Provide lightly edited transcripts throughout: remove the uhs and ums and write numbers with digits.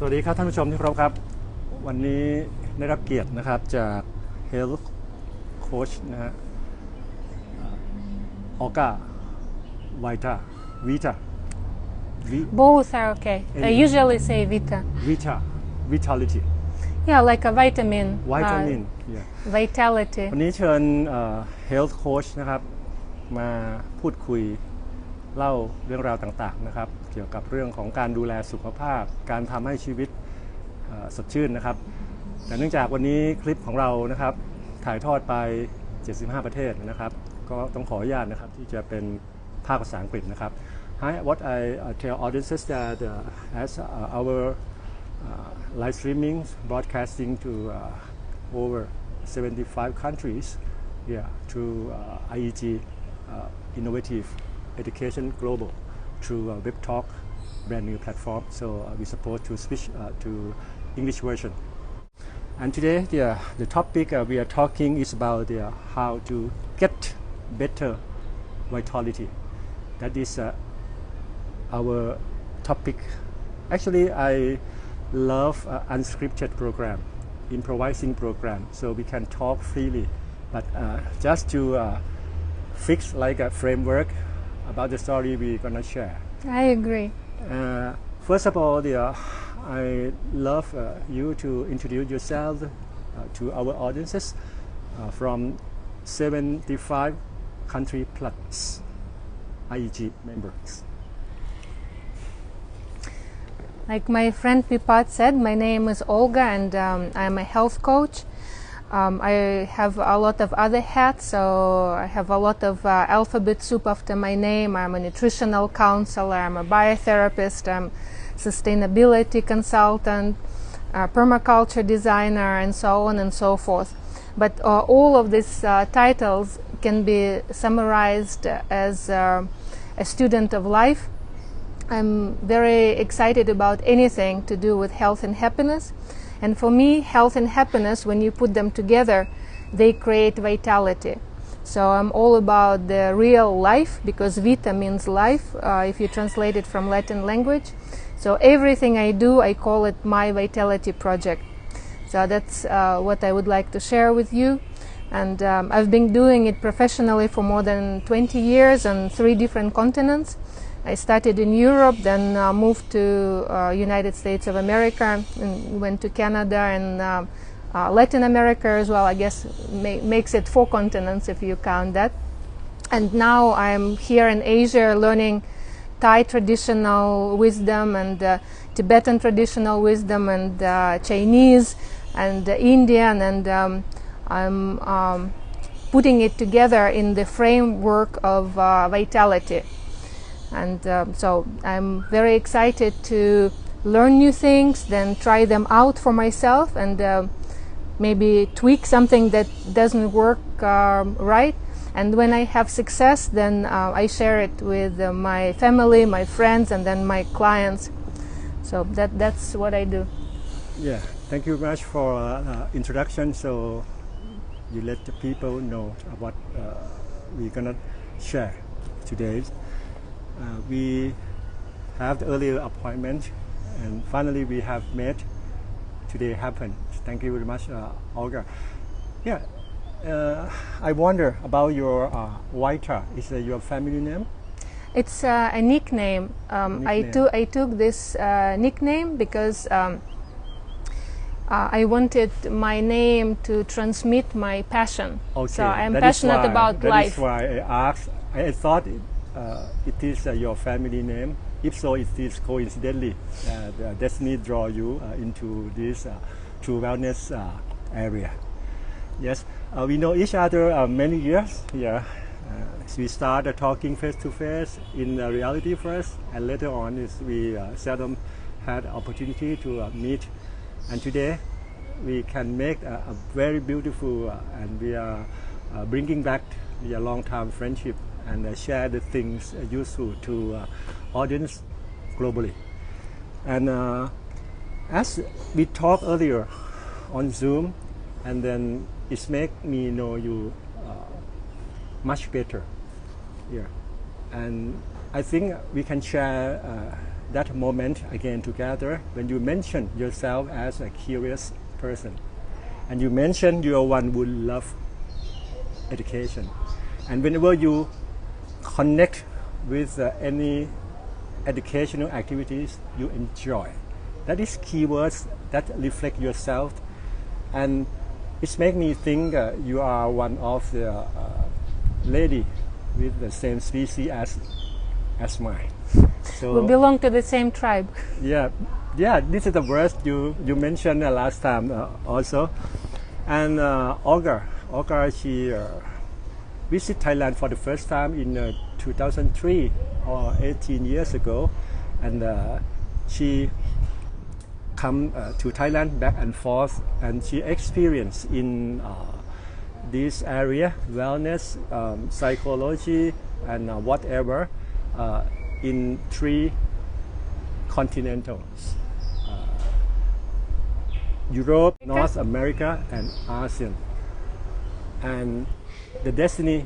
สวัสดีครับท่านผู้ชมที่เคารพครับวันนี้ได้รับเกียรตินะครับจาก Health Coach นะฮะOlga Vita Both are okay. I usually say Vita. Vitality Yeah, like a vitamin. Yeah. Vitality. วันนี้เชิญHealth Coach นะครับมาพูดคุยเล่าเรื่องราวต่างๆนะครับเกี่ยวกับเรื่องของการดูแลสุขภาพการทำให้ชีวิตสดชื่นนะครับแต่เนื่องจากวันนี้คลิปของเรานะครับถ่ายทอดไป75ประเทศนะครับก็ต้องขออนุญาตนะครับที่จะเป็นภาคภาษาอังกฤษนะครับ Hi, what I tell audiences that as our live streaming broadcasting to over 75 countries through IEG Innovative Education Global through Web Talk brand new platform. So we support to switch to English version. And today the topic we are talking is about how to get better vitality. That is our topic. Actually, I love unscripted program, improvising program, so we can talk freely. But just to fix like a framework about the story we're gonna share. I agree. First of all, I love you to introduce yourself to our audiences from 75 country plus IEG members. Like my friend Pipat said, my name is Olga and I'm a health coach. I have a lot of other hats, so I have a lot of alphabet soup after my name. I'm a nutritional counselor, I'm a biotherapist, I'm a sustainability consultant, a permaculture designer, and so on and so forth. But all of these titles can be summarized as a student of life. I'm very excited about anything to do with health and happiness. And for me, health and happiness, when you put them together, they create vitality. So I'm all about the real life, because Vita means life, if you translate it from Latin language. So everything I do, I call it my vitality project. So that's what I would like to share with you. And I've been doing it professionally for more than 20 years on 3 different continents. I started in Europe, then moved to United States of America, and went to Canada and Latin America as well. I guess makes it 4 continents if you count that. And now I'm here in Asia learning Thai traditional wisdom and Tibetan traditional wisdom and Chinese and Indian, and I'm putting it together in the framework of vitality. And so I'm very excited to learn new things, then try them out for myself, and maybe tweak something that doesn't work right. And when I have success, then I share it with my family, my friends, and then my clients. So that's what I do. Yeah, thank you very much for introduction. So you let the people know what we're gonna share today. We have the earlier appointment, and finally we have met. Today happened. Thank you very much, Olga. Yeah, I wonder about your Vita. Is your family name? It's a nickname. I took this nickname because I wanted my name to transmit my passion. Okay, so I'm passionate about life. That is why I asked. I thought it is your family name. If so, it is coincidentally the destiny draw you into this true wellness area. Yes, we know each other many years. Yeah, we started talking face to face in reality first, and later on we seldom had opportunity to meet. And today we can make a very beautiful and we are bringing back the long-term friendship and share the things useful to audience globally. And as we talked earlier on Zoom, and then it make me know you much better. Yeah, and I think we can share that moment again together when you mention yourself as a curious person. And you mention you are one who love education. And whenever you connect with any educational activities you enjoy, that is keywords that reflect yourself, and it makes me think you are one of the lady with the same species as mine. So We belong to the same tribe. yeah, this is the words you mentioned last time also. And Olga, she visited Thailand for the first time in 2003 or 18 years ago, and she come to Thailand back and forth, and she experienced in this area, wellness, psychology, and whatever, in 3 continentals: Europe, North America, and ASEAN. And the destiny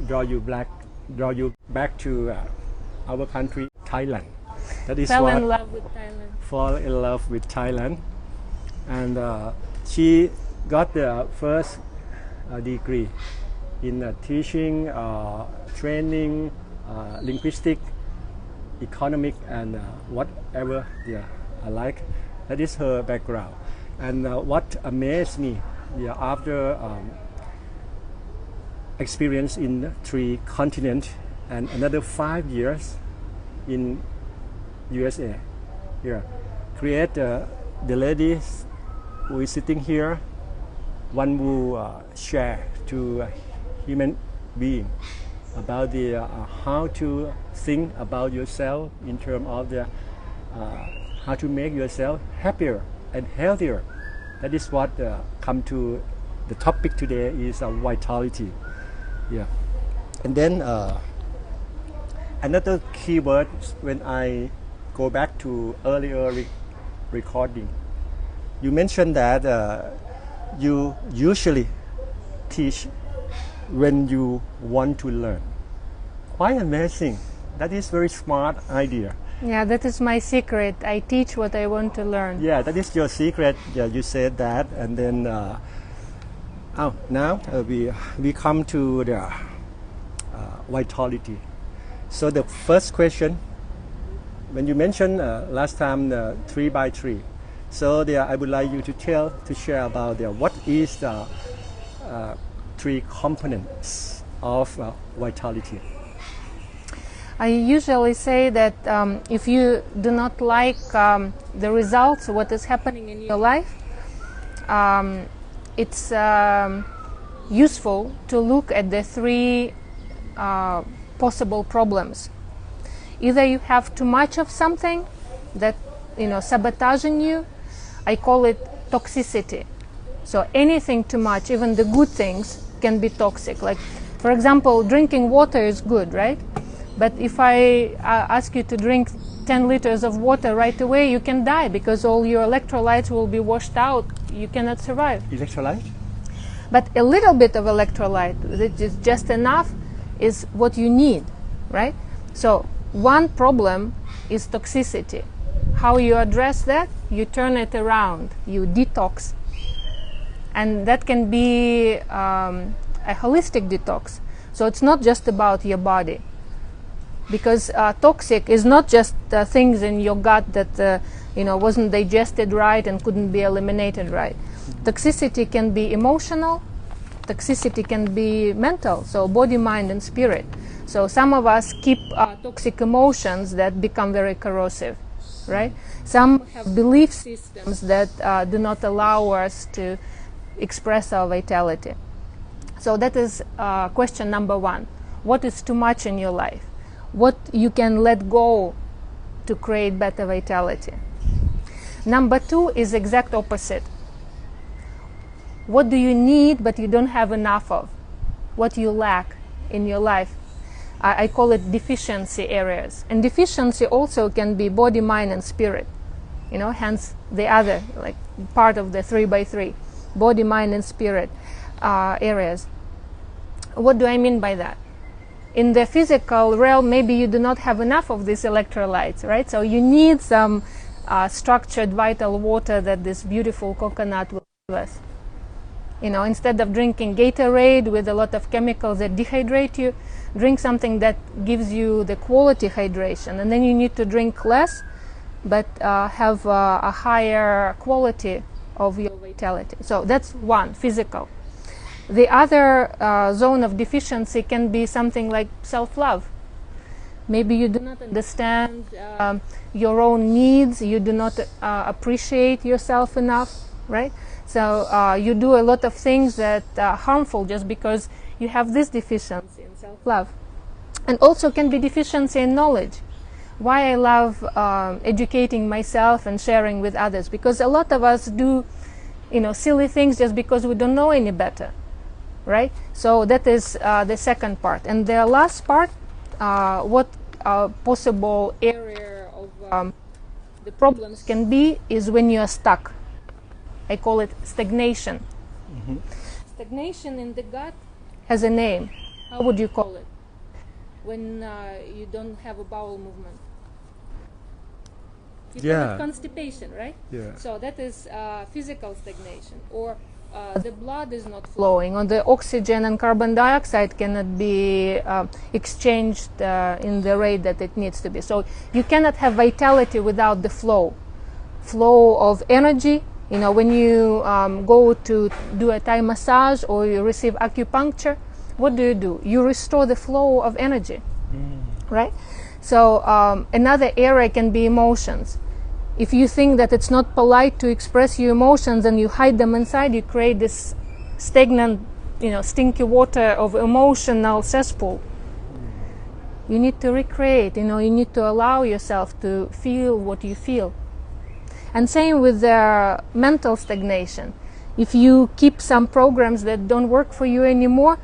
draw you back to our country, Thailand. That is Fell what in love with Thailand. fall in love with Thailand, and she got the first degree in teaching, training, linguistic, economic, and whatever I like. That is her background. And what amazed me after experience in 3 continents and another 5 years in USA, here, create the ladies who is sitting here, one who share to human being about the how to think about yourself in terms of the how to make yourself happier and healthier. That is what come to the topic today is vitality. Yeah, and then another keyword when I go back to earlier recording, you mentioned that you usually teach when you want to learn. Quite amazing. That is very smart idea. Yeah, that is my secret. I teach what I want to learn. Yeah, that is your secret. Yeah, you said that, and then now we come to the vitality. So the first question, when you mentioned last time 3 by 3, so I would like you to share about what is the 3 components of vitality. I usually say that if you do not like the results, what is happening in your life, it's useful to look at the 3 possible problems. Either you have too much of something that sabotaging you. I call it toxicity. So anything too much, even the good things, can be toxic. Like, for example, drinking water is good, right? But if I ask you to drink 10 liters of water right away, you can die because all your electrolytes will be washed out. You cannot survive. Electrolyte? But a little bit of electrolyte, that is just enough, is what you need, right? So one problem is toxicity. How you address that? You turn it around. You detox. And that can be a holistic detox. So it's not just about your body. Because toxic is not just things in your gut that wasn't digested right and couldn't be eliminated right. Toxicity can be emotional. Toxicity can be mental. So body, mind, and spirit. So some of us keep toxic emotions that become very corrosive, right? Some have belief systems that do not allow us to express our vitality. So that is question number 1. What is too much in your life? What you can let go to create better vitality. Number 2 is exact opposite. What do you need but you don't have enough of? What you lack in your life? I call it deficiency areas. And deficiency also can be body, mind, and spirit. Hence the other, like part of the 3 by 3. Body, mind, and spirit areas. What do I mean by that? in the physical realm, maybe you do not have enough of these electrolytes, right? So you need some structured vital water that this beautiful coconut will give us. You know, instead of drinking Gatorade with a lot of chemicals that dehydrate you, drink something that gives you the quality hydration. And then you need to drink less, but have a higher quality of your vitality. So that's one, physical. The other zone of deficiency can be something like self-love. Maybe you do not understand your own needs, you do not appreciate yourself enough, right? So you do a lot of things that are harmful just because you have this deficiency in self-love. And also can be deficiency in knowledge. Why I love educating myself and sharing with others, because a lot of us do, you know, silly things just because we don't know any better, right? So that is the second part. And the last part, what possible area of the problems can be is when you are stuck. I call it stagnation. Mm-hmm. Stagnation in the gut has a name. How would you call it? When you don't have a bowel movement. You call it constipation, right? Yeah. So that is physical stagnation. Or the blood is not flowing, or the oxygen and carbon dioxide cannot be exchanged in the rate that it needs to be. So you cannot have vitality without the flow of energy. You know, when you go to do a Thai massage or you receive acupuncture, what do? You restore the flow of energy, right? So another area can be emotions. If you think that it's not polite to express your emotions and you hide them inside, you create this stagnant, you know, stinky water of emotional cesspool. You need to recreate, you know, you need to allow yourself to feel what you feel. And same with the mental stagnation. If you keep some programs that don't work for you anymore,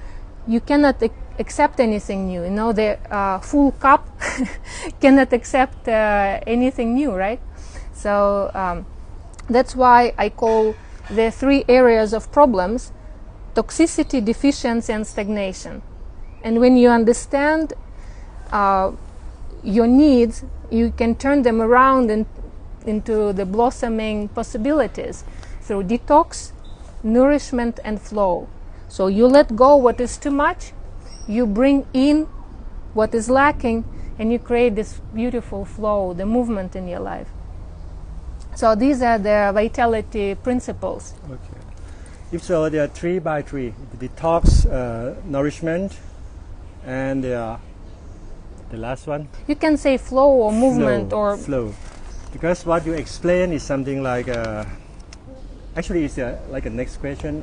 you cannot accept anything new. You know, the full cup cannot accept anything new, right? So that's why I call the three areas of problems toxicity, deficiency, and stagnation. And when you understand your needs, you can turn them around and into the blossoming possibilities through detox, nourishment, and flow. So you let go what is too much, you bring in what is lacking, and you create this beautiful flow, the movement in your life. So these are the vitality principles. Okay. If so, there are 3 by 3: the detox, nourishment, and the last one. You can say flow or movement or flow. Because what you explain is something like, actually it's like a next question.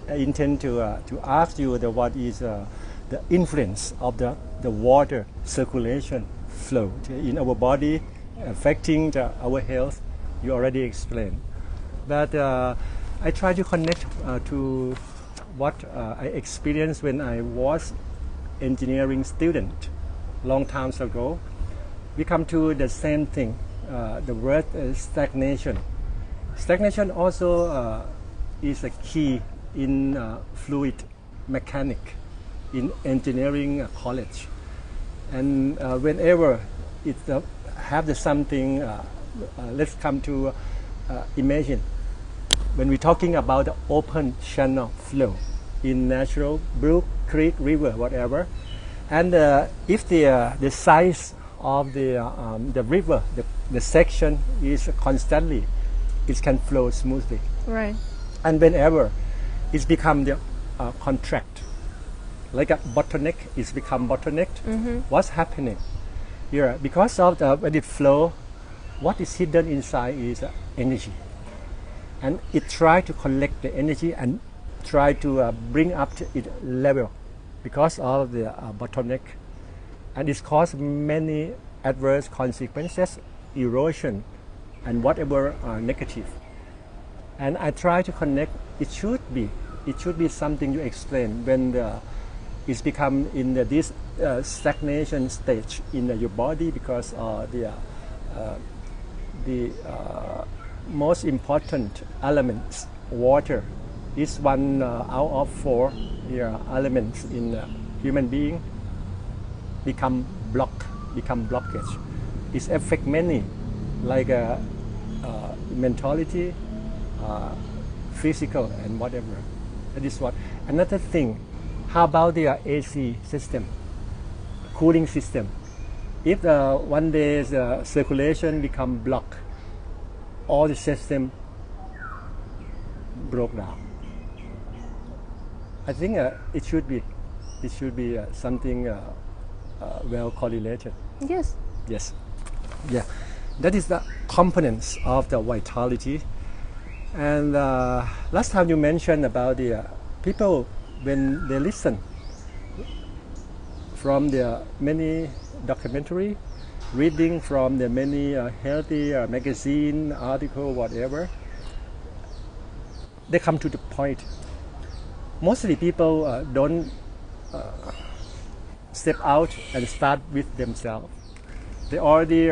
I intend to ask you what is the influence of the water circulation flow in our body affecting our health. You already explained. But I try to connect to what I experienced when I was engineering student long time ago. We come to the same thing. The word is stagnation. Stagnation also is a key in fluid mechanics in engineering college. And whenever it have something, let's come to imagine when we're talking about the open channel flow in natural brook, creek, river, whatever. And if the size of the river, the section is constantly, it can flow smoothly. right. And whenever it's become the contract, like a bottleneck, it's become bottlenecked. Mm-hmm. What's happening here? Because of when it flow, what is hidden inside is energy, and it try to collect the energy and try to bring up to its level because of the bottleneck, and it causes many adverse consequences, erosion, and whatever negative. And I try to connect. It should be something you explain when it's become in this stagnation stage in your body, because the most important elements, water, is one out of 4 elements in human being. become blockage. It affect many, like mentality, physical, and whatever. That is what. Another thing, how about the AC system, cooling system? If one day the circulation become blocked, all the system broke down. I think it should be something well correlated. Yes. Yes. Yeah. That is the components of the vitality. And last time you mentioned about the people when they listen from the many documentary, reading from the many healthy magazine, article, whatever, they come to the point. Mostly people don't step out and start with themselves. They already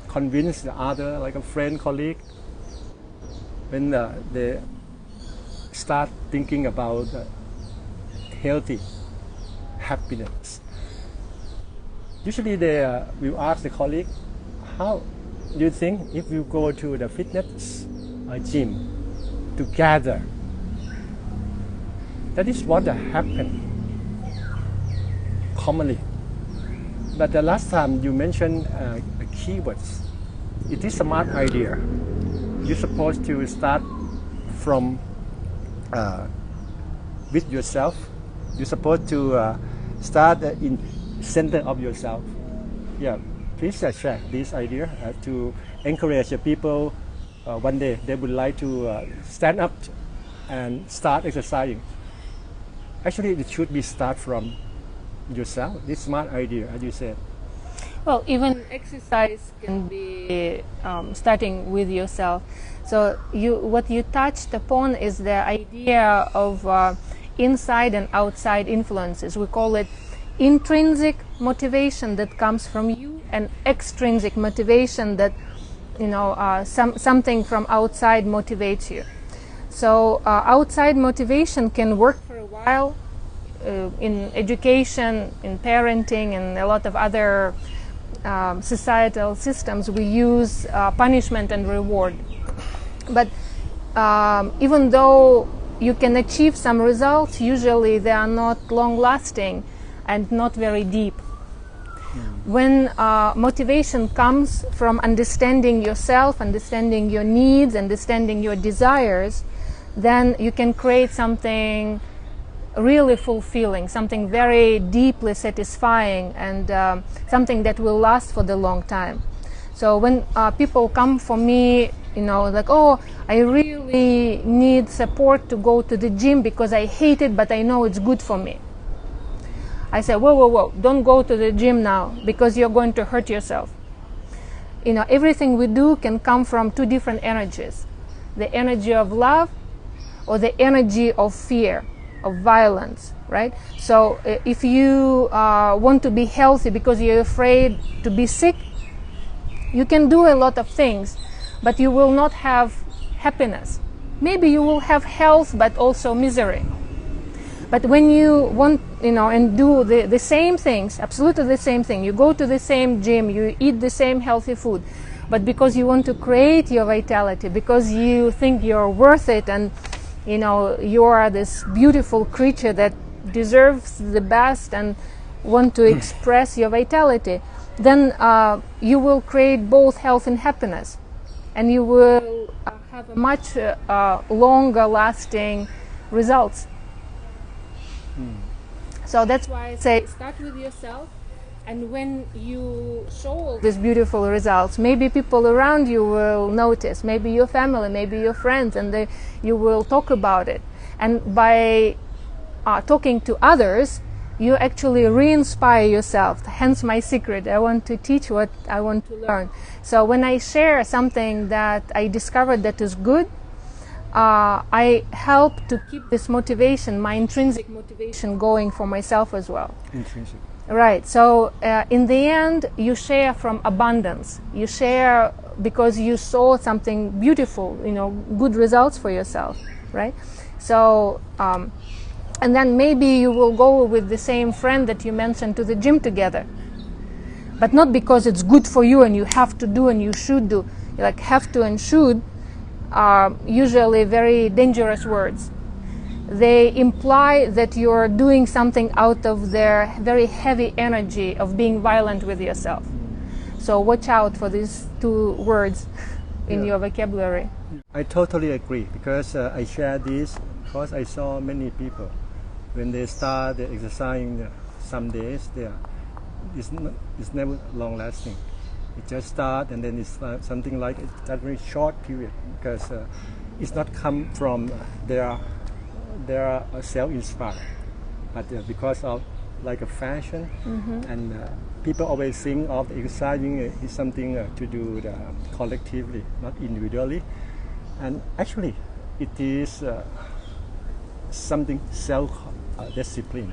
convince the other, like a friend, colleague. When they start thinking about healthy happiness, usually they will ask the colleague, how do you think if you go to the fitness gym together? That is what happened commonly. But the last time you mentioned keywords, it is a smart idea. You're supposed to start from with yourself. You're supposed to start in center of yourself. Yeah, please share this idea to encourage the people. One day they would like to stand up and start exercising. Actually, it should be start from yourself. This smart idea, as you said. Well, even exercise can be starting with yourself. So what you touched upon is the idea of inside and outside influences. We call it intrinsic motivation that comes from you and extrinsic motivation that, something from outside motivates you. So outside motivation can work for a while in education, in parenting, and a lot of other societal systems. We use punishment and reward. But even though you can achieve some results, usually they are not long-lasting and not very deep. When motivation comes from understanding yourself, understanding your needs, understanding your desires, then you can create something really fulfilling, something very deeply satisfying, and something that will last for the long time. So when people come for me, like, oh, I really need support to go to the gym because I hate it, but I know it's good for me. I say, whoa, don't go to the gym now because you're going to hurt yourself. Everything we do can come from two different energies: the energy of love or the energy of fear, of violence, right? So if you want to be healthy because you're afraid to be sick, you can do a lot of things, but you will not have happiness. Maybe you will have health, but also misery. But when you want, and do the same things, absolutely the same thing, you go to the same gym, you eat the same healthy food, but because you want to create your vitality, because you think you're worth it, and you are this beautiful creature that deserves the best and want to express your vitality, then you will create both health and happiness, and you will have a much longer lasting results. So that's why I say start with yourself, and when you show all these beautiful results, maybe people around you will notice, maybe your family, maybe your friends, and you will talk about it. And by talking to others, you actually re-inspire yourself. Hence my secret. I want to teach what I want to learn. So when I share something that I discovered that is good, I help to keep this motivation, my intrinsic motivation, going for myself as well. Intrinsic. Right. So in the end, you share from abundance. You share because you saw something beautiful, good results for yourself, right? So, and then maybe you will go with the same friend that you mentioned to the gym together. but not because it's good for you and you have to do and you should do. Like have to and should are usually very dangerous words. They imply that you're doing something out of their very heavy energy of being violent with yourself. So watch out for these two words in your vocabulary. I totally agree because I share this because I saw many people when they start exercising some days it's never long lasting. It just start and then it's something like a very short period because it's not come from their self-inspired, but because of like a fashion and people always think of exercising is something to do collectively, not individually, and actually it is something self-discipline.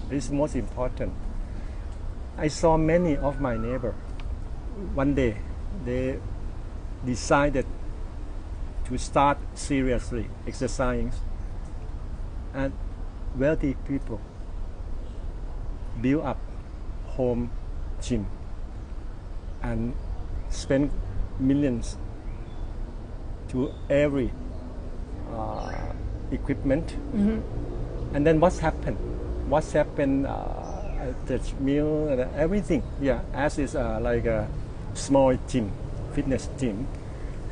It is most important. I saw many of my neighbors. One day they decided to start seriously exercising, and wealthy people build up home gym and spend millions to every equipment. And then what's happened? The meal and everything, as is like a small gym, fitness gym.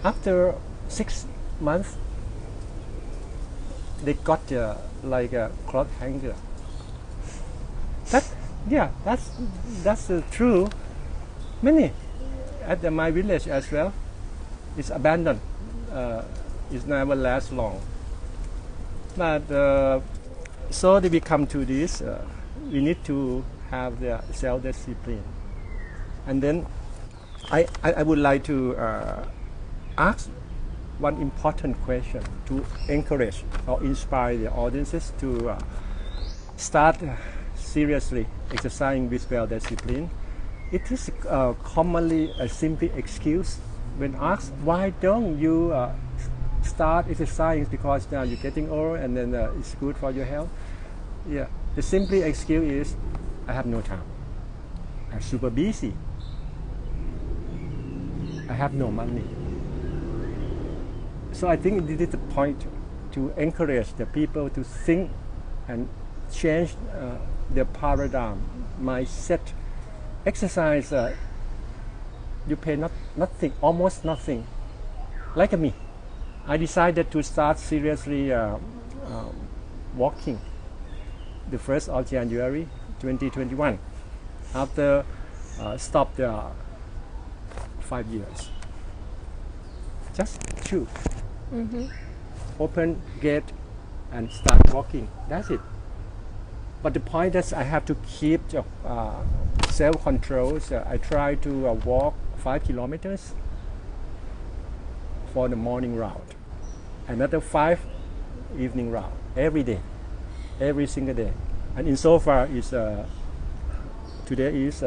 After 6 months, they got like a cloth hanger. That's true. Many at my village as well. It's abandoned. It never lasts long. But so they become to this. We need to have the self-discipline. And then I would like to ask one important question to encourage or inspire the audiences to start seriously exercising with self-discipline. It is commonly a simple excuse when asked, why don't you start exercising because now you're getting old and then it's good for your health. The simple excuse is, I have no time. I'm super busy. I have no money. So I think this is the point to encourage the people to think and change their paradigm, mindset. Exercise, you pay nothing, almost nothing. Like me, I decided to start seriously walking the 1st of January 2021 after stopped 5 years. Just choose. Open gate and start walking. That's it. But the point is I have to keep self-control. So I try to walk 5 kilometers for the morning route. Another 5 evening route every day, every single day. And in so far is today is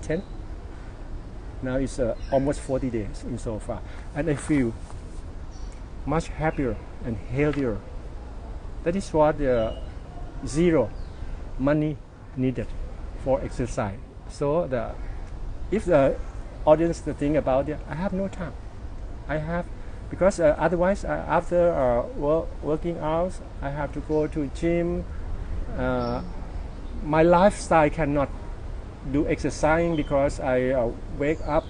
10. Now it's almost 40 days in so far, and I feel much happier and healthier. That is what zero money needed for exercise. So if the audience think about it, I have no time. I have because otherwise after working hours, I have to go to gym. My lifestyle cannot do exercising because I wake up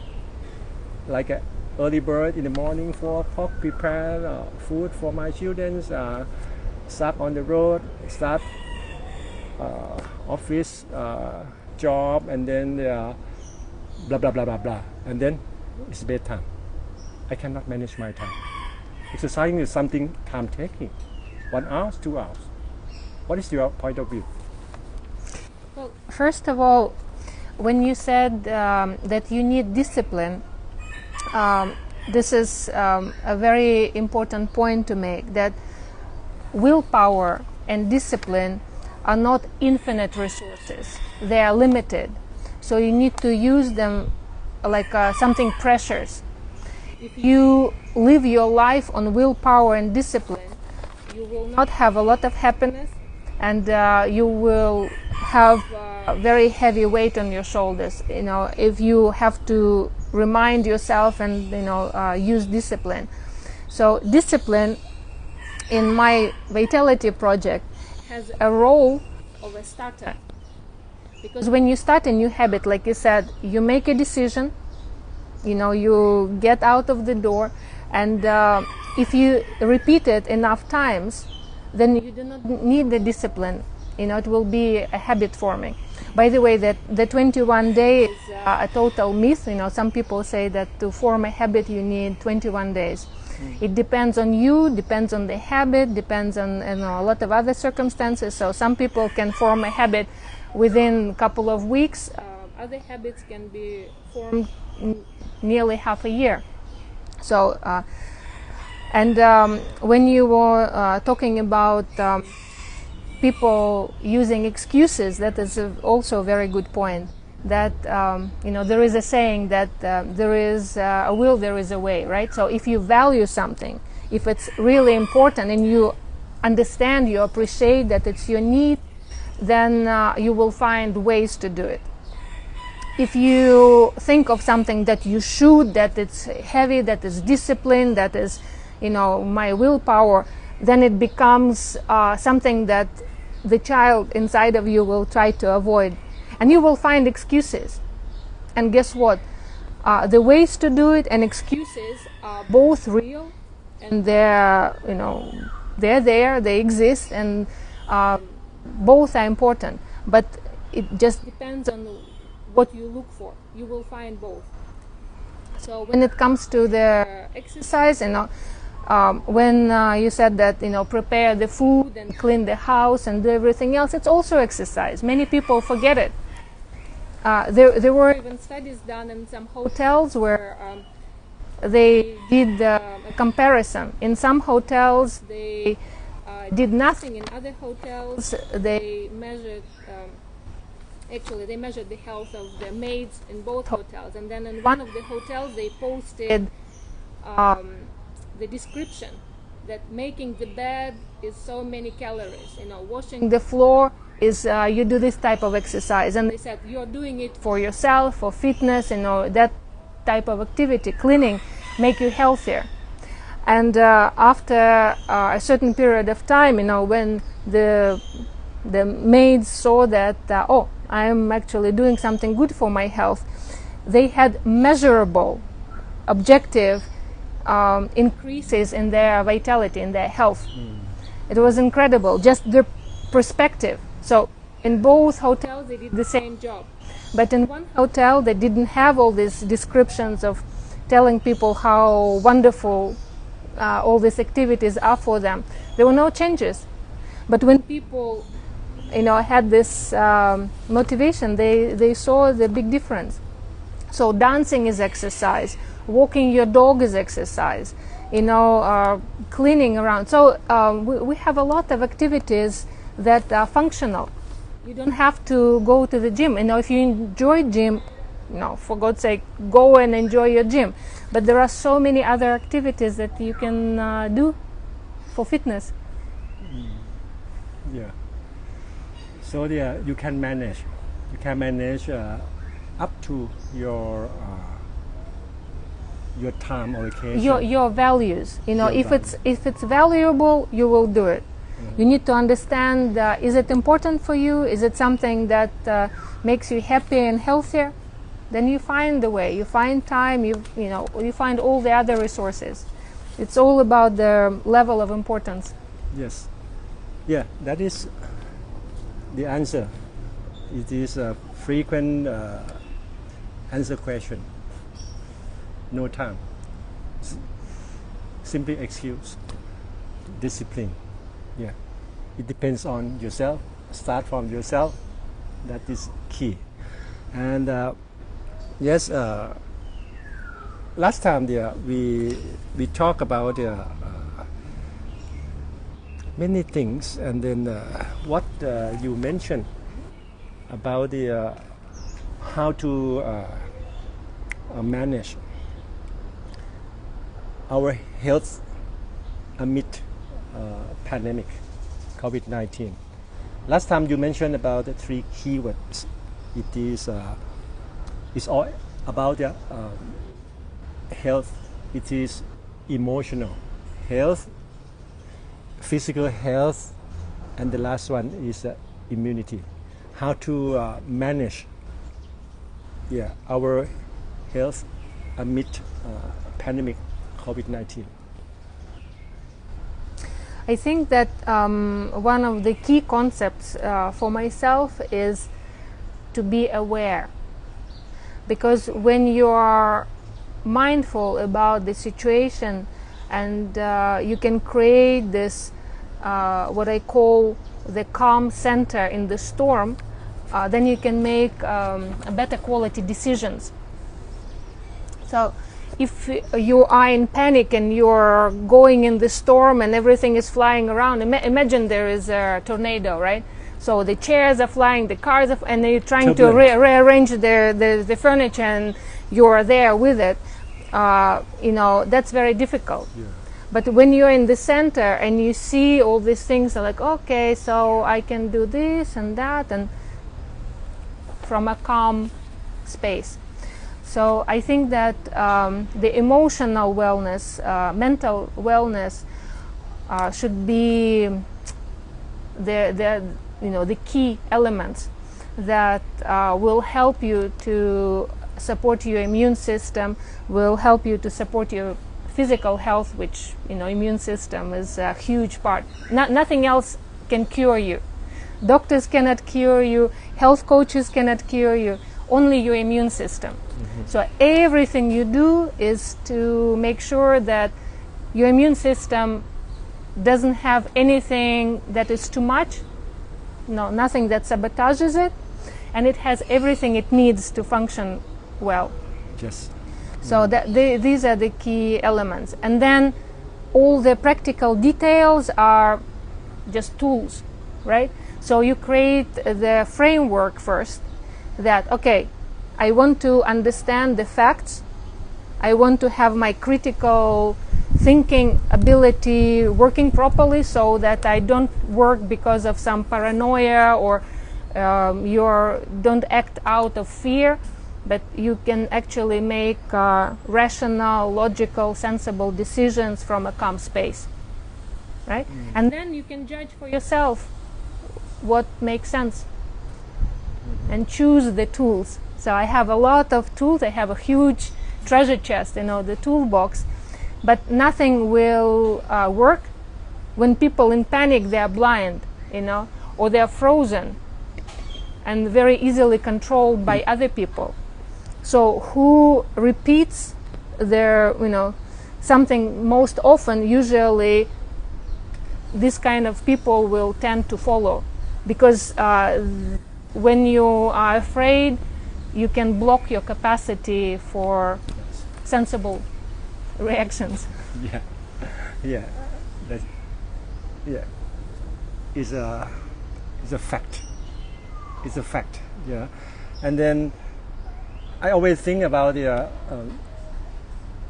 like an early bird in the morning, 4 o'clock, prepare food for my children, start on the road, start office job, and then blah blah blah blah blah, and then it's bedtime. I cannot manage my time. Exercising is something time taking, 1 hour, 2 hours. What is your point of view? Well, first of all, when you said that you need discipline, this is a very important point to make, that willpower and discipline are not infinite resources. They are limited. So you need to use them like something precious. If you live your life on willpower and discipline, you will not have a lot of happiness and you will have very heavy weight on your shoulders. If you have to remind yourself and use discipline. So discipline in my vitality project has a role of a starter, because when you start a new habit, like you said, you make a decision, you get out of the door, and if you repeat it enough times, then you do not need the discipline. It will be a habit forming. By the way, that the 21 days is a total myth. Some people say that to form a habit you need 21 days. It depends on you, depends on the habit, depends on a lot of other circumstances. So some people can form a habit within a couple of weeks. Other habits can be formed nearly half a year. So, when you were talking about people using excuses, that is also a very good point. That there is a saying that there is a will, there is a way, right? So if you value something, if it's really important and you understand, you appreciate that it's your need, then you will find ways to do it. If you think of something that you should, that it's heavy, that is discipline, that is my willpower, then it becomes something that the child inside of you will try to avoid. And you will find excuses. And guess what? The ways to do it and excuses are both real, and they're there, they exist, and both are important. But it just depends on what you look for. You will find both. So when it comes to the exercise, when you said that prepare the food and clean the house and do everything else, it's also exercise. Many people forget it. There were even studies done in some hotels where they did a comparison. In some hotels they did nothing. In other hotels they measured the health of the maids in both hotels. And then in one of the hotels they posted the description that making the bed is so many calories. Washing the floor is you do this type of exercise, and they said you're doing it for yourself, for fitness, that type of activity. Cleaning make you healthier. And after a certain period of time, when the maids saw that I am actually doing something good for my health, they had measurable, objective increases in their vitality, in their health. It was incredible, just the perspective. So in both hotels they did the same job, but in one hotel they didn't have all these descriptions of telling people how wonderful all these activities are for them. There were no changes. But when people had this motivation, they saw the big difference. So dancing is exercise, walking your dog is exercise, cleaning around. So we have a lot of activities that are functional. You don't have to go to the gym. If you enjoy gym, for God's sake, go and enjoy your gym. But there are so many other activities that you can do for fitness. Yeah. So you can manage. You can manage up to your time allocation. Your values. If it's valuable, you will do it. You need to understand, is it important for you? Is it something that makes you happy and healthier? Then you find the way. You find time. You find all the other resources. It's all about the level of importance. Yes. Yeah, that is the answer. It is a frequent answer question. No time. Simply excuse. Discipline. Yeah. It depends on yourself. Start from yourself. That is key. And yes, last time we talked about many things, and then what you mentioned about the how to manage our health amid pandemic, COVID-19. Last time you mentioned about the three keywords. It is it's all about the health. It is emotional health, physical health, and the last one is immunity. How to manage our health amid pandemic COVID-19. I think that one of the key concepts for myself is to be aware, because when you are mindful about the situation and you can create this what I call the calm center in the storm, then you can make better quality decisions. So if you are in panic and you're going in the storm and everything is flying around, imagine there is a tornado, right? So the chairs are flying, the cars are, and you're trying to rearrange the furniture, and you're there with it. That's very difficult. Yeah. But when you're in the center and you see all these things, like, okay, so I can do this and that, and from a calm space. So I think that the emotional wellness, mental wellness, should be the key elements that will help you to support your immune system, will help you to support your physical health, which immune system is a huge part. Nothing else can cure you. Doctors cannot cure you, health coaches cannot cure you, only your immune system. Mm-hmm. So everything you do is to make sure that your immune system doesn't have anything that is too much, nothing that sabotages it, and it has everything it needs to function well. Yes. So these are the key elements. And then all the practical details are just tools, right? So you create the framework first that, okay, I want to understand the facts. I want to have my critical thinking ability working properly so that I don't work because of some paranoia or don't act out of fear, but you can actually make rational, logical, sensible decisions from a calm space, right? Mm. And then you can judge for yourself what makes sense and choose the tools. So I have a lot of tools. I have a huge treasure chest, the toolbox, but nothing will work when people in panic, they are blind, or they are frozen and very easily controlled by other people. So who repeats their, something most often, usually this kind of people will tend to follow, because when you are afraid, you can block your capacity for sensible reactions. Yeah. It's a fact. It's a fact. Yeah, and then I always think about the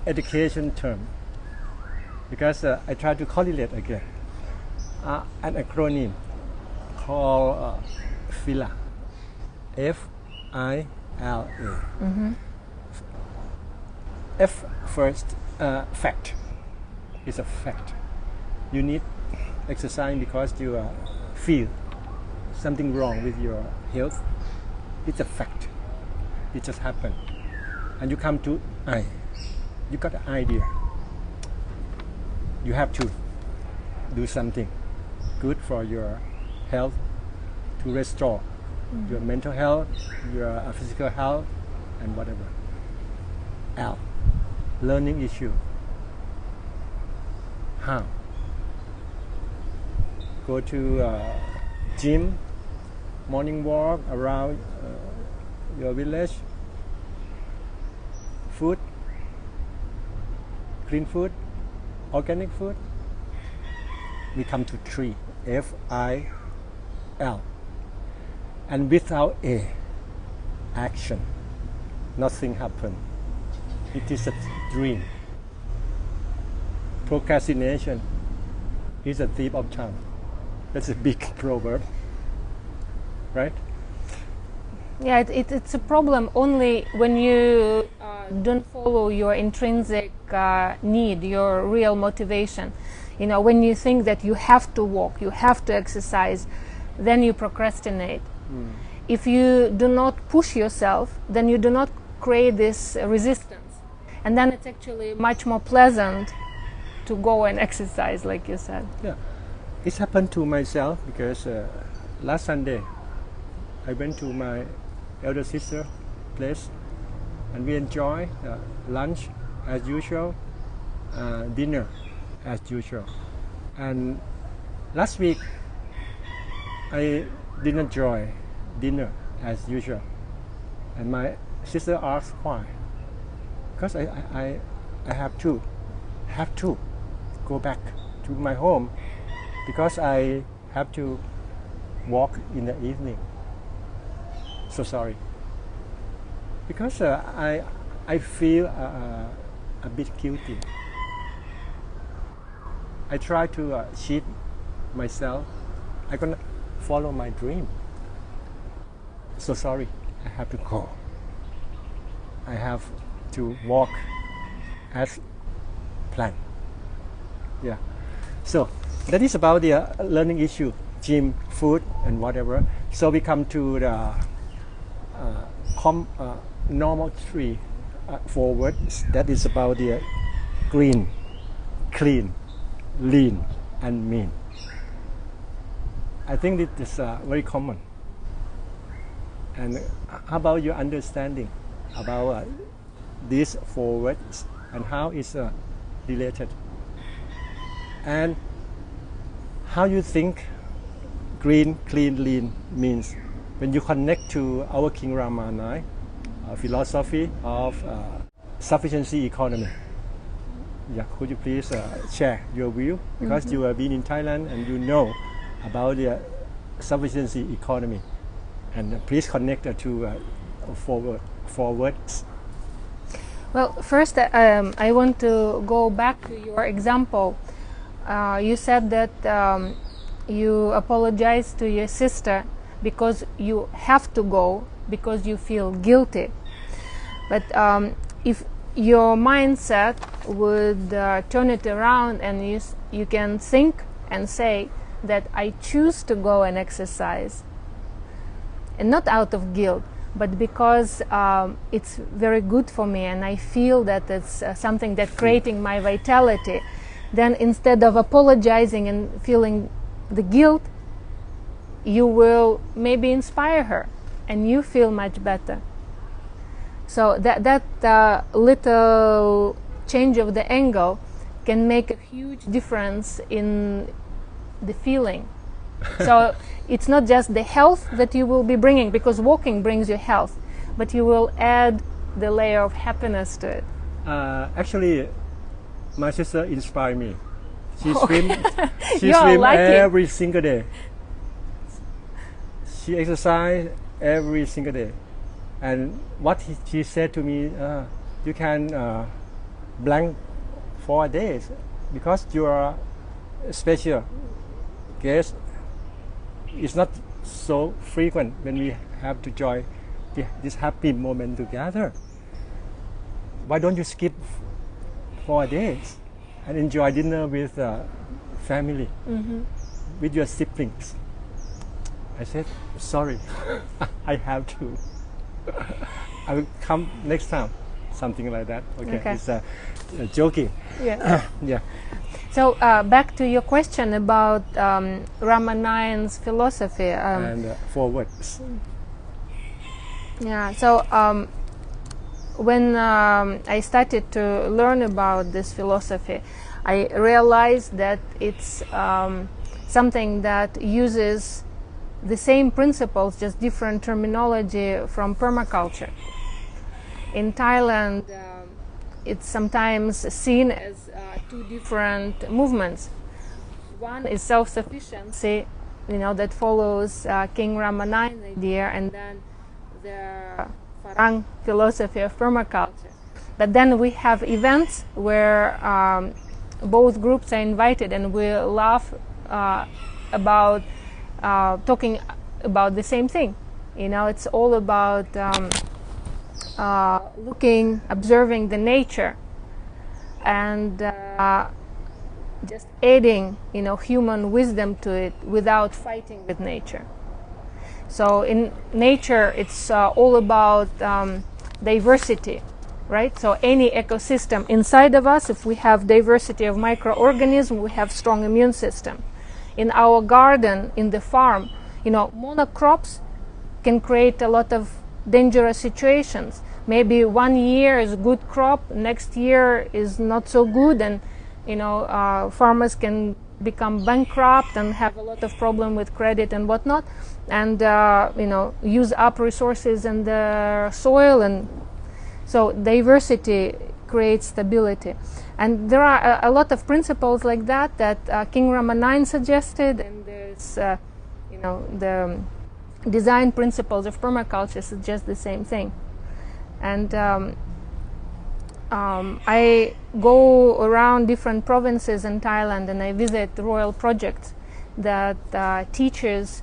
education term, because I try to correlate again an acronym called FILA. FILA. Mm-hmm. F first, fact. It's a fact. You need exercise because you feel something wrong with your health. It's a fact. It just happened. And you come to I. You got an idea. You have to do something good for your health to restore your mental health, your physical health, and whatever. L. Learning issue. How? Go to gym, morning walk around your village. Food, clean food, organic food. We come to 3, FIL. And without A, action, nothing happens. It is a dream. Procrastination is a thief of time. That's a big proverb. right? Yeah, it's a problem only when you don't follow your intrinsic need, your real motivation. You know, when you think that you have to walk, you have to exercise, then you procrastinate. If you do not push yourself, then you do not create this resistance. And then it's actually much more pleasant to go and exercise, like you said. Yeah, it's happened to myself because last Sunday I went to my elder sister place and we enjoy lunch as usual, dinner as usual. And last week I didn't enjoy dinner as usual, and my sister asked why. Because I have to go back to my home because I have to walk in the evening. So sorry. Because I feel a bit guilty. I try to cheat myself. I'm gonna follow my dream. So sorry, I have to go. I have to walk as planned. Yeah. So that is about the learning issue, gym, food, and whatever. So we come to the normal three forward. That is about the green, clean, lean, and mean. I think this is very common. And how about your understanding about these four words and how it's related? And how you think green, clean, lean means when you connect to our King Rama IX philosophy of sufficiency economy. Yeah, could you please share your view? Because you have been in Thailand and you know about the sufficiency economy. And please connect to forwards. Well, first I want to go back to your example. You said that you apologize to your sister because you have to go, because you feel guilty. But if your mindset would turn it around and you can think and say that I choose to go and exercise, and not out of guilt, but because it's very good for me and I feel that it's something that's creating my vitality, then instead of apologizing and feeling the guilt, you will maybe inspire her and you feel much better. So that little change of the angle can make a huge difference in the feeling. So it's not just the health that you will be bringing, because walking brings you health, but you will add the layer of happiness to it. Actually, my sister inspired me. She Okay. swim like every single day. She exercise every single day. And what she said to me, you can blank 4 days because you are a special guest. It's not so frequent when we have to enjoy this happy moment together. Why don't you skip 4 days and enjoy dinner with family, with your siblings? I said, sorry, I have to. I will come next time, something like that. Okay. It's joking. Yeah. Yeah. So back to your question about Rama IX's philosophy. And forwards. Yeah. So when I started to learn about this philosophy, I realized that it's something that uses the same principles, just different terminology from permaculture. In Thailand, it's sometimes seen as two different movements. One is self-sufficiency, that follows King Rama IX's idea, and then the Farang philosophy of permaculture. But then we have events where both groups are invited, and we laugh about talking about the same thing. You know, it's all about looking, observing the nature, and just adding, you know, human wisdom to it without fighting with nature. So in nature, it's all about diversity, right? So any ecosystem inside of us, if we have diversity of microorganisms, we have strong immune system. In our garden, in the farm, you know, monocrops can create a lot of dangerous situations. Maybe 1 year is a good crop, next year is not so good, and you know, farmers can become bankrupt and have a lot of problem with credit and whatnot, and you know, use up resources in the soil. And so diversity creates stability. And there are a lot of principles like that that King Rama IX suggested, and there's you know, the design principles of permaculture suggest the same thing. And I go around different provinces in Thailand, and I visit royal projects that teaches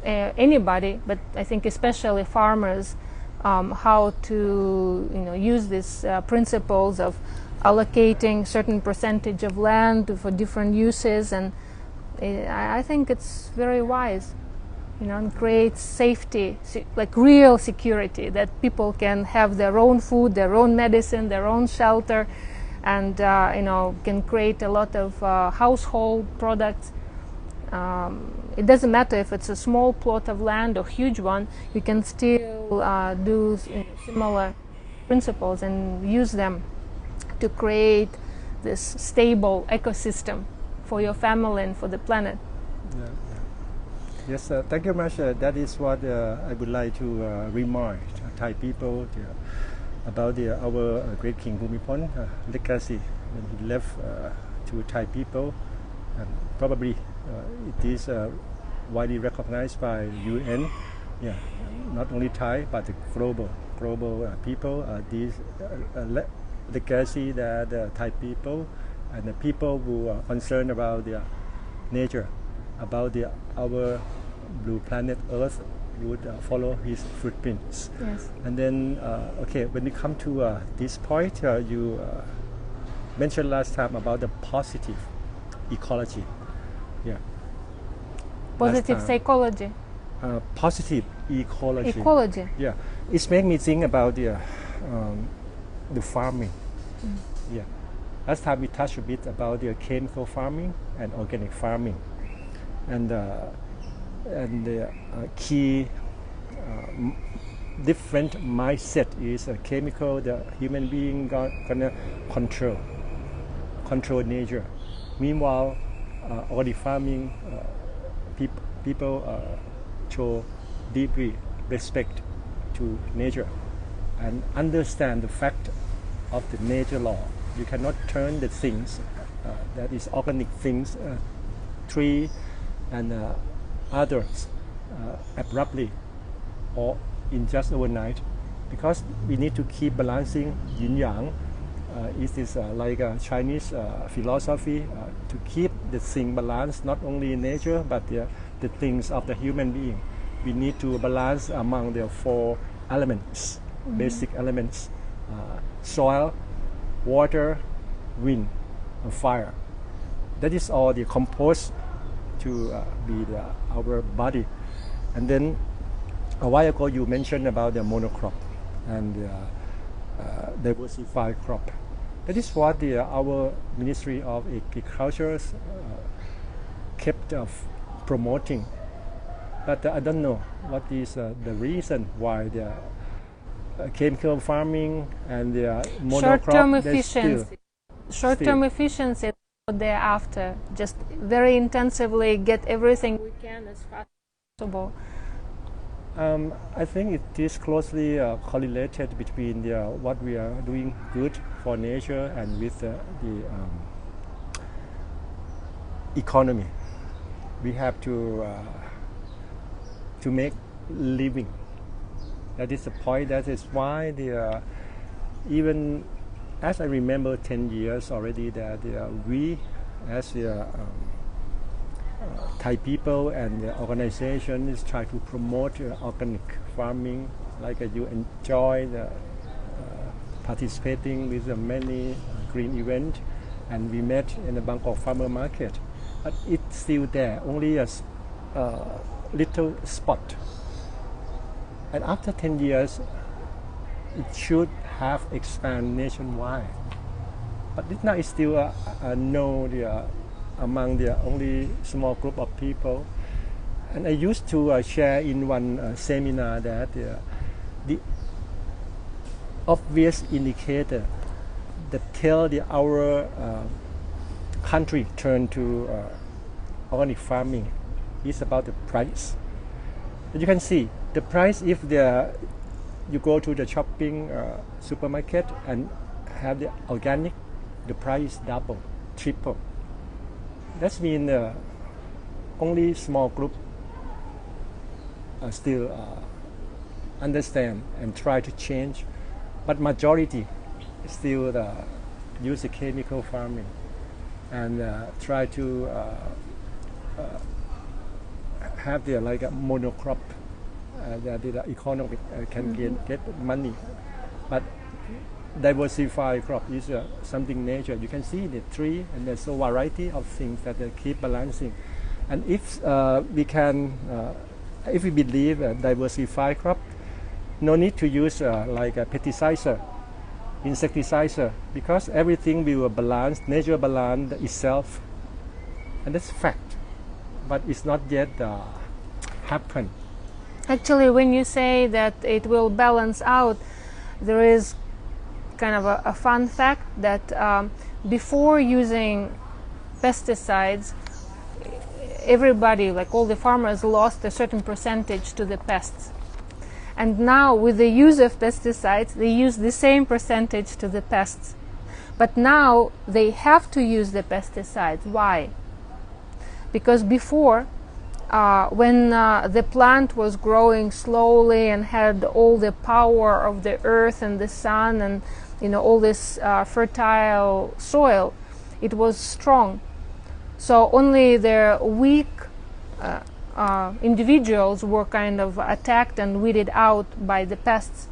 anybody, but I think especially farmers, how to, you know, use these principles of allocating certain percentage of land for different uses, and I think it's very wise, you know, and creates safety, like real security, that people can have their own food, their own medicine, their own shelter, and you know, can create a lot of household products. It doesn't matter if it's a small plot of land or huge one, you can still do similar principles and use them to create this stable ecosystem for your family and for the planet. Yeah. Yes, thank you much. That is what I would like to remind Thai people about our great King Bhumibol legacy when he left to Thai people, and probably it is widely recognized by UN. Yeah, not only Thai but the global people. This legacy that the Thai people and the people who are concerned about their nature, about our blue planet Earth, would follow his footprints. Yes. And then, okay, when we come to this point, you mentioned last time about the positive ecology. Yeah. Positive psychology. Positive ecology. Ecology. Yeah. It's made me think about the farming. Yeah. Last time we touched a bit about the chemical farming and organic farming, and the key different mindset is a chemical. The human being gonna control nature. Meanwhile, organic farming, people show deeply respect to nature and understand the fact of the nature law. You cannot turn the things that is organic things, tree and others abruptly or in just overnight, because we need to keep balancing yin yang. It is like a Chinese philosophy to keep the thing balanced, not only in nature but the things of the human being. We need to balance among the 4 elements, basic elements: soil, water, wind, and fire. That is all the composed to be our body. And then a while ago you mentioned about the monocrop and diversified crop. That is what our Ministry of Agriculture kept promoting. But I don't know what is the reason why the chemical farming and the monocrop. Short-term efficiency. Short-term efficiency is what they're after. Just very intensively get everything we can as fast as possible. I think it is closely correlated between what we are doing good for nature and with the economy. We have to make living. That is the point. That is why even as I remember 10 years already, that we as Thai people and the organization is try to promote organic farming, like you enjoy the participating with the many green event, and we met in the Bangkok farmer market, but it's still there, only a little spot, and after 10 years it should have expand nationwide, but now it's still no among the only small group of people. And I used to share in one seminar that the obvious indicator that tell our country turn to organic farming is about the price. You can see the price if you go to the shopping supermarket and have the organic, the price double, triple. That means only small group still understand and try to change, but majority still use the chemical farming and try to have the like a monocrop that the economic can get money, but diversify crop is something nature. You can see the tree and there's a variety of things that keep balancing, and if we can if we believe diversify crop, no need to use like a pesticizer, insecticizer, because everything will balance, nature balance itself, and that's fact, but it's not yet happen. Actually, when you say that it will balance out, there is kind of a fun fact that before using pesticides, everybody, like all the farmers, lost a certain percentage to the pests. And now with the use of pesticides, they use the same percentage to the pests. But now they have to use the pesticides. Why? Because before, when the plant was growing slowly and had all the power of the earth and the sun and all this fertile soil, it was strong. So only the weak individuals were kind of attacked and weeded out by the pests.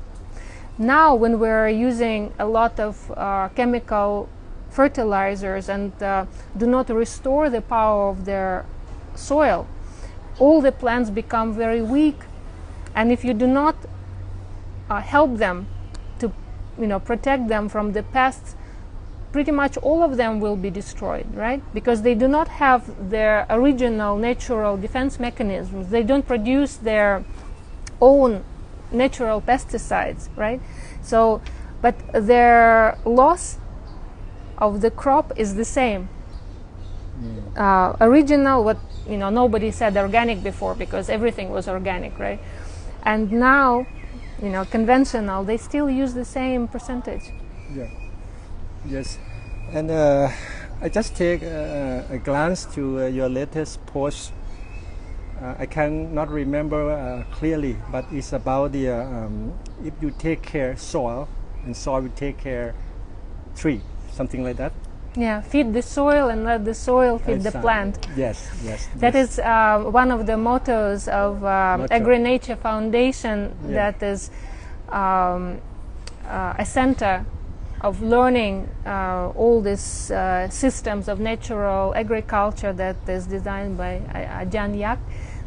Now when we're using a lot of chemical fertilizers and do not restore the power of their soil, all the plants become very weak, and if you do not help them to protect them from the pests, pretty much all of them will be destroyed, right? Because they do not have their original natural defense mechanisms. They don't produce their own natural pesticides, right? So, but their loss of the crop is the same. Original, what nobody said organic before, because everything was organic, right? And now, conventional, they still use the same percentage. Yeah. Yes, and I just take a glance to your latest post. I cannot remember clearly, but it's about the if you take care soil, and soil will take care tree, something like that. Yeah, feed the soil and let the soil feed the plant. Yes. That is one of the mottos of Agri-Nature Foundation. Yeah. That is a center of learning all these systems of natural agriculture that is designed by Ajahn Yak,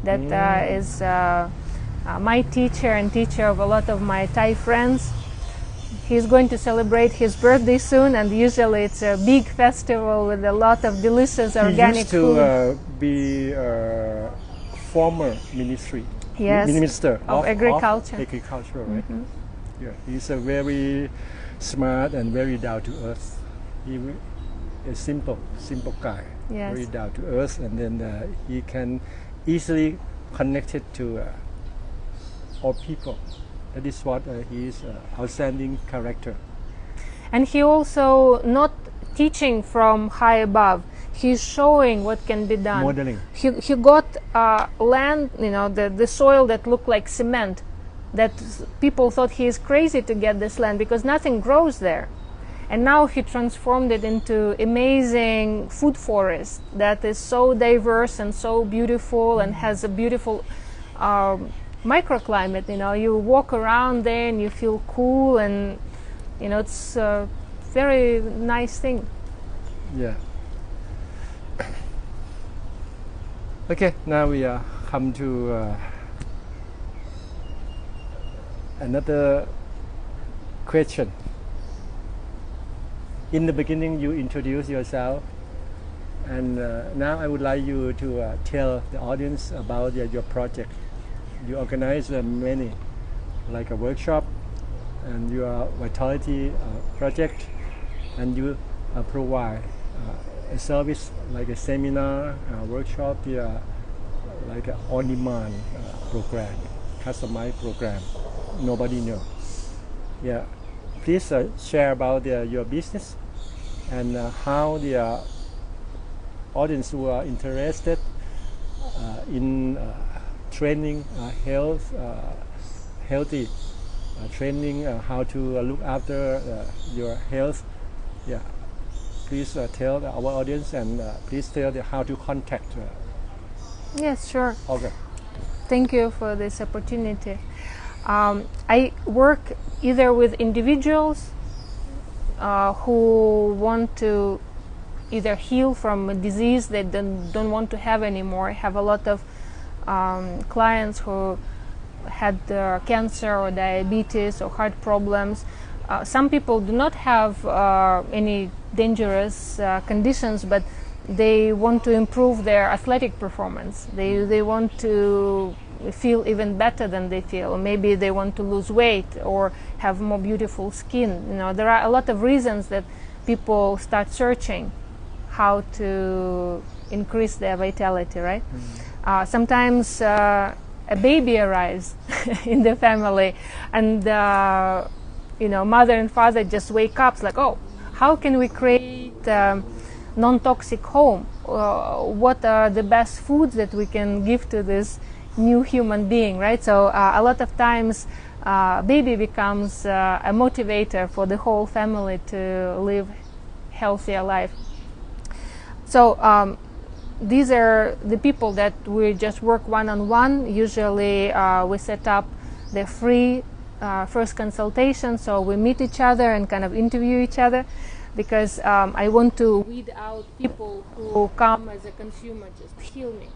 that is my teacher and teacher of a lot of my Thai friends. He's going to celebrate his birthday soon, and usually it's a big festival with a lot of delicious organic food. He used to be former minister of agriculture. Right? Yeah, he's a very smart and very down to earth. He is simple guy, yes. Very down to earth, and then he can easily connect it to all people. That is what he is outstanding character. And he also not teaching from high above. He's showing what can be done. Modeling. He got land, the soil that looked like cement, that people thought he is crazy to get this land because nothing grows there. And now he transformed it into amazing food forest that is so diverse and so beautiful and has a beautiful microclimate. You walk around there and you feel cool, and it's a very nice thing. Yeah. Okay, now we come to another question. In the beginning, you introduce yourself, and now I would like you to tell the audience about your project. You organize many, like a workshop, and your vitality project, and you provide a service like a seminar, workshop, like an on-demand program, customized program. Nobody knows. Yeah, please share about your business and how the audience who are interested in training healthy training, how to look after your health. Yeah, please tell our audience, and please tell how to contact. Yes, sure. Olga. Thank you for this opportunity. I work either with individuals who want to either heal from a disease they don't want to have anymore. I have a lot of clients who had cancer or diabetes or heart problems. Some people do not have any dangerous conditions, but they want to improve their athletic performance. They want to feel even better than they feel, or maybe they want to lose weight or have more beautiful skin. There are a lot of reasons that people start searching how to increase their vitality, right? Sometimes a baby arrives in the family, and mother and father just wake up like, oh, how can we create non-toxic home? What are the best foods that we can give to this new human being, right? So a lot of times baby becomes a motivator for the whole family to live healthier life. So these are the people that we just work one-on-one. Usually we set up the free first consultation, so we meet each other and kind of interview each other, because I want to weed out people who come as a consumer, just heal me.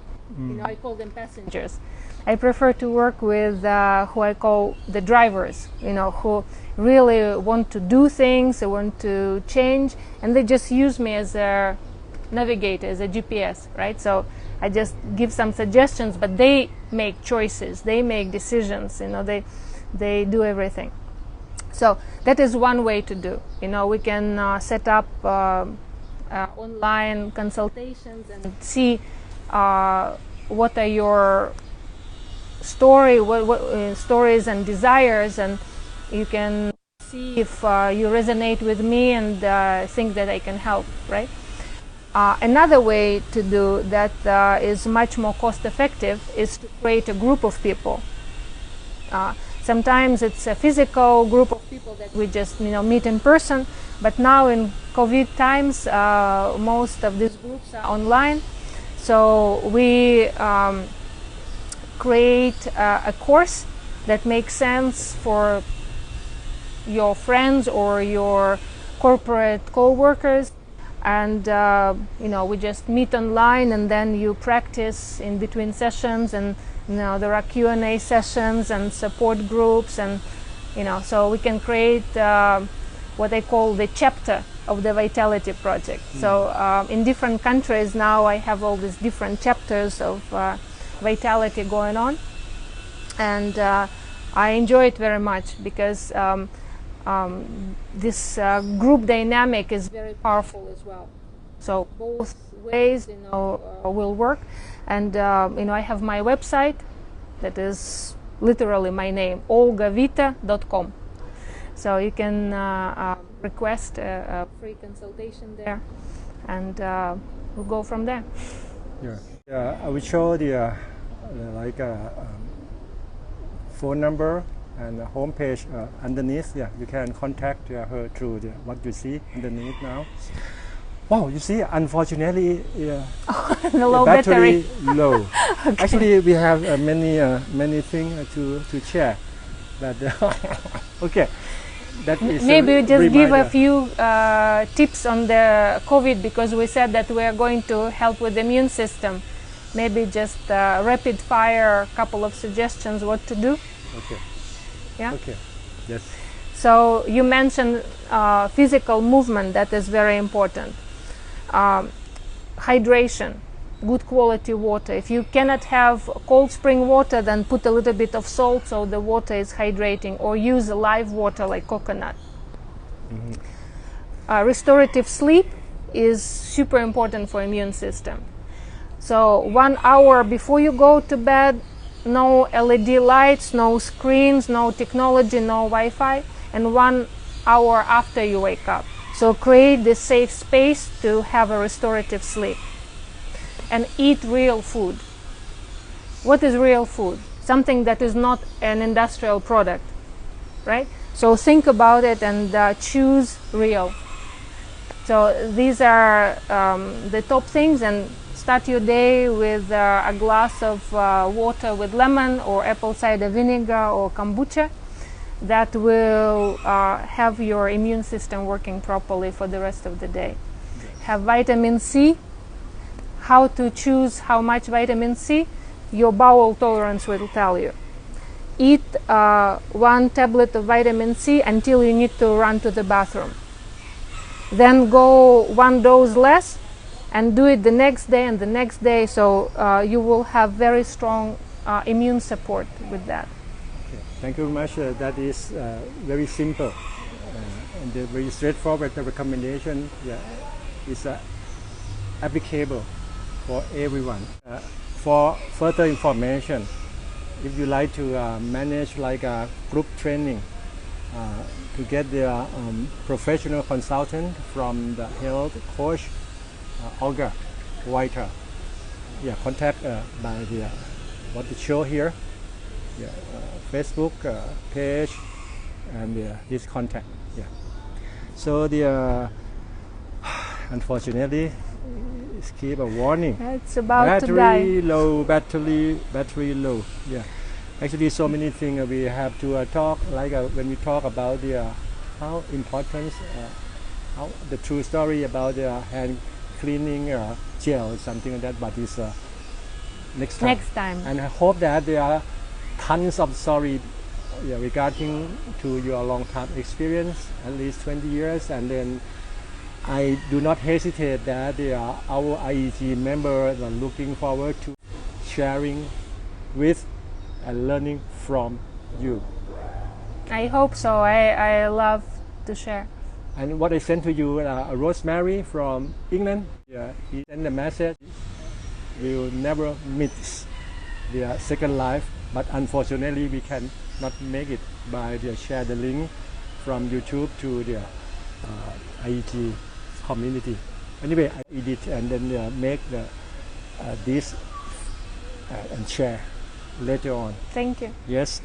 I call them passengers. I prefer to work with who I call the drivers, who really want to do things, they want to change, and they just use me as a navigator, as a GPS, right? So I just give some suggestions, but they make choices, they make decisions, they do everything. So that is one way to do. We can set up online consultations and see what are your stories and desires, and you can see if you resonate with me and think that I can help, right? Another way to do that is much more cost effective is to create a group of people. Sometimes it's a physical group of people that we just meet in person, but now in COVID times most of these groups are online. So we create a course that makes sense for your friends or your corporate co-workers, and we just meet online, and then you practice in between sessions, and there are Q&A sessions and support groups, and so we can create what I call the chapter of the Vitality Project. So in different countries now I have all these different chapters of vitality going on, and I enjoy it very much, because this group dynamic is very powerful as well. So both ways will work. And I have my website that is literally my name, olgavita.com. So you can request a free consultation there, and we'll go from there. I will show the phone number and the homepage underneath. Yeah, you can contact her through what you see underneath now. Wow, you see, unfortunately, The low battery battery. low. Actually, we have many things to share. But okay, that is Maybe a we just give a reminder. few tips on the COVID, because we said that we are going to help with the immune system. Maybe just rapid fire, a couple of suggestions what to do. Okay. Yeah. Okay. Yes. So you mentioned physical movement, that is very important. Hydration, good quality water. If you cannot have cold spring water, then put a little bit of salt so the water is hydrating, or use live water like coconut. Restorative sleep is super important for immune system. So 1 hour before you go to bed, no LED lights, no screens, no technology, no Wi-Fi, and 1 hour after you wake up. So create this safe space to have a restorative sleep. And eat real food. What is real food? Something that is not an industrial product, right? So think about it and choose real. So these are the top things, and start your day with a glass of water with lemon or apple cider vinegar or kombucha. That will have your immune system working properly for the rest of the day. Have vitamin C. How to choose how much vitamin C? Your bowel tolerance will tell you. Eat 1 tablet of vitamin C until you need to run to the bathroom. Then go 1 dose less and do it the next day and the next day, so you will have very strong immune support with that. Okay. Thank you very much. That is very simple and very straightforward. The recommendation is applicable for everyone. For further information, if you like to manage like a group training, to get the professional consultant from the health coach Olga, Vita, contact by the what it show here, Facebook page, and this contact. So the unfortunately, it's keep a warning. It's about to die. Battery low. Yeah, actually, so many things we have to talk. Like when we talk about the how important, how the true story about the hand cleaning gel, something like that. But it's next time. Next time. And I hope that there are tons of story regarding to your long-term experience, at least 20 years, and then I do not hesitate that our IEG members are looking forward to sharing with and learning from you. I hope so. I love to share. And what I sent to you, Rosemary from England, he sent a message. We will never miss the second life, but unfortunately we can not make it by share the link from YouTube to the IEG community. Anyway, I edit and then make this and share later on. Thank you. Yes.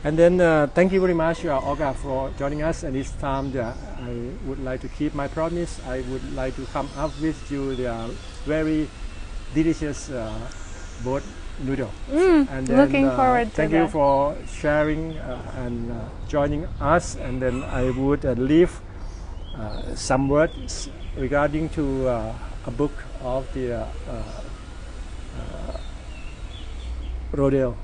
And then thank you very much, Olga, for joining us. And this time I would like to keep my promise. I would like to come up with you the very delicious boat noodle. And then, looking forward to thank that. you for sharing and joining us. And then I would leave some words regarding to a book of the Rodale.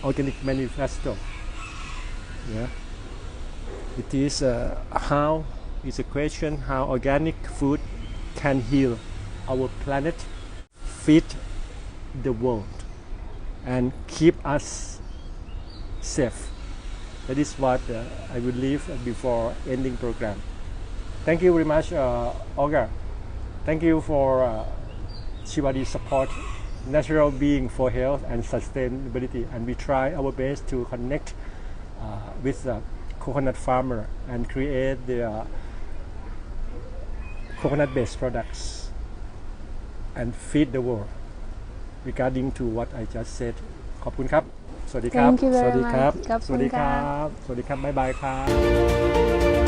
Organic Manifesto. It is how it's a question how organic food can heal our planet, feed the world, and keep us safe. That is what I will leave before ending program. Thank you very much, Olga. Thank you for Shivadi support. Natural being for health and sustainability, and we try our best to connect with the coconut farmer and create the coconut-based products and feed the world regarding to what I just said. ขอบคุณครับ สวัสดีครับ Thank you very สวัสดีครับ much ขอบคุณ สวัสดีครั ค่ะ บ สวัสดีครับ บ๊ายบายครับ